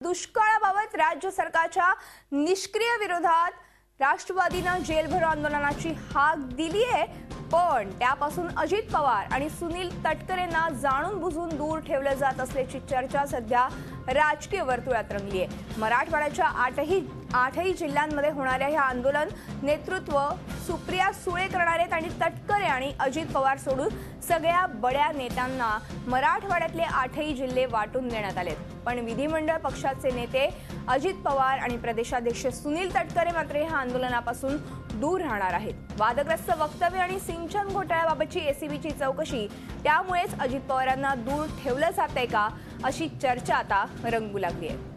दुष्काळाबाबत राज्य सरकारच्या निष्क्रिय विरोधात राष्ट्रवादीने जेलभरो आंदोलनाची हाक दिली आहे, पण त्यापासून अजित पवार आणि सुनील तटकरेंना जाणून बुजून दूर ठेवले जात असल्याची चर्चा सध्या राजकीय वर्तुळात रंगली आहे। मराठवाड्याच्या आठही जिल्ह्यांमध्ये होणाऱ्या हे आंदोलन नेतृत्व सुप्रिया सुळे करणार आहेत आणि तटकरे आणि अजित पवार सोडून सगळ्या बड्या नेत्यांना मराठवाड्यातले आठही जिल्हे वाटून देण्यात आलेत। पण विधिमंडळ पक्षाचे नेते अजित पवार आणि प्रदेशाध्यक्ष सुनील तटकरे मात्र या आंदोलनापासून दूर राहणार आहेत। वादग्रस्त वक्तव्य आणि सिंचन घोटाळ्याबाबतची एसीबीची चौकशी, त्यामुळेच अजित पवारांना दूर ठेवलं जातंय का अशी चर्चा आता रंगू लागली आहे।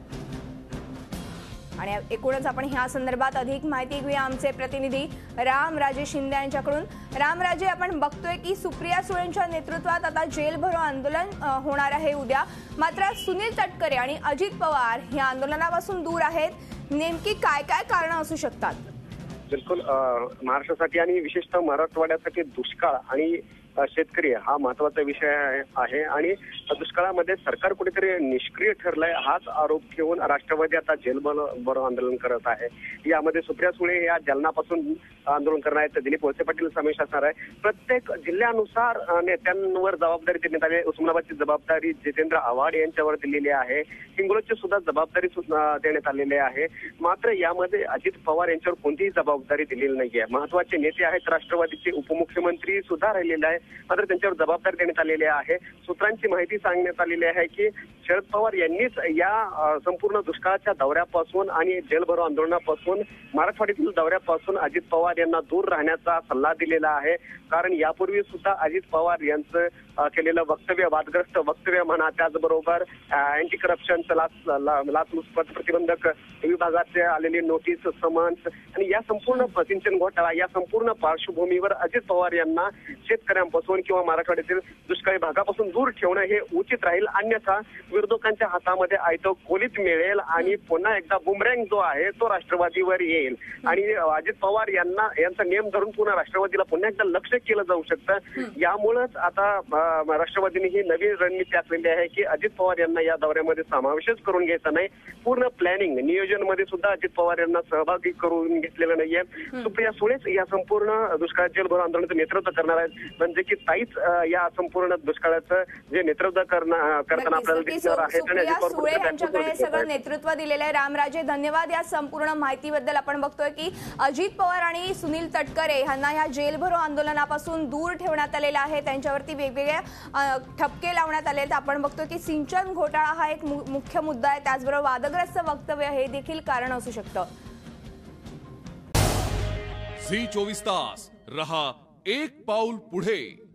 आणि एकूणच आपण ह्या संदर्भात अधिक माहिती घेऊया आमचे प्रतिनिधी रामराजे शिंदे यांच्याकडून। रामराजे, आपण बघतोय की सुप्रिया सुळेंच्या नेतृत्वात आता जेलभरो आंदोलन होणार आहे उद्या, मात्र सुनील तटकरे आणि अजित पवार या आंदोलनापासून दूर आहेत। नेमकी काय काय कारणं असू शकतात? बिलकुल, महाराष्ट्रासाठी आणि विशेषतः मराठवाड्यासाठी दुष्काळ आणि शेतकरी हा महत्वाचा विषय आहे आणि दुष्काळामध्ये सरकार कुठेतरी निष्क्रिय ठरलंय हाच आरोप घेऊन राष्ट्रवादी आता जेलभरो आंदोलन करत आहे। यामध्ये सुप्रिया सुळे या जालनापासून आंदोलन करणार आहेत, दिलीप वळसे पाटील समावेश असणार आहे। प्रत्येक जिल्ह्यानुसार नेत्यांवर जबाबदारी देण्यात आली आहे। उस्मानाबादची जबाबदारी जितेंद्र आव्हाड यांच्यावर दिलेली आहे, हिंगोलीची सुद्धा जबाबदारी देण्यात आलेली आहे। मात्र यामध्ये अजित पवार यांच्यावर कोणतीही जबाबदारी दिलेली नाहीये। महत्वाचे नेते आहेत, राष्ट्रवादीचे उपमुख्यमंत्री सुद्धा राहिलेले आहे, मात्र त्यांच्यावर जबाबदारी देण्यात आलेली आहे। सूत्रांची माहिती सांगण्यात आलेली आहे की शरद पवार यांनीच या संपूर्ण दुष्काळाच्या दौऱ्यापासून आणि जेलभरो आंदोलनापासून मराठवाड्यातील दौऱ्यापासून अजित पवार यांना दूर राहण्याचा सल्ला दिलेला आहे। कारण यापूर्वी सुद्धा अजित पवार यांचं केलेलं वक्तव्य, वादग्रस्त वक्तव्य म्हणा, त्याचबरोबर अँटी करप्शनचं लाचलुचपत प्रतिबंधक विभागाचे आलेली नोटीस, समन्स आणि या संपूर्ण सिंचन घोटाळा या संपूर्ण पार्श्वभूमीवर अजित पवार यांना शेतकऱ्यांपासून किंवा मराठवाड्यातील दुष्काळी भागापासून दूर ठेवणं हे उचित राहील। अन्यथा विरोधकांच्या हातामध्ये आयतं कोलीत मिळेल आणि पुन्हा एकदा बुमरँग जो आहे तो राष्ट्रवादीवर येईल आणि अजित पवार यांचा नियम धरून पुन्हा राष्ट्रवादीला पुन्हा एकदा लक्ष केलं जाऊ शकतं। यामुळेच आता राष्ट्रवादीने ही नवीन रणनीती आखलेली आहे की अजित पवार यांना या दौऱ्यामध्ये समावेशच करून घ्यायचा नाही। पूर्ण प्लॅनिंग नियोजन मध्ये सुद्धा अजित पवार यांना सहभागी करून घेतलेलं नाहीये। सुप्रिया सुळेच या संपूर्ण दुष्काळ जेलभरो आंदोलनाचं नेतृत्व करणार आहेत, म्हणजे की ताईच या संपूर्ण दुष्काळाचं जे नेतृत्व करताना आपल्याला दिसणार आहे। सुळे यांच्याकडे सगळं नेतृत्व दिलेलं आहे। रामराजे, धन्यवाद या संपूर्ण माहितीबद्दल। आपण बघतोय की अजित पवार आणि सुनील तटकरे यांना या जेलभरो आंदोलनापासून दूर ठेवण्यात आलेलं आहे, त्यांच्यावरती वेगवेगळे ठपके लावण्यात आले आहेत। आपण बघतोय की सिंचन घोटाळा हा एक मुख्य मुद्दा आहे, त्याचबरोबर वादग्रस्त वक्तव्य हे देखील कारण असू शकतं। झी 24 तास रहा एक पाऊल पुढे।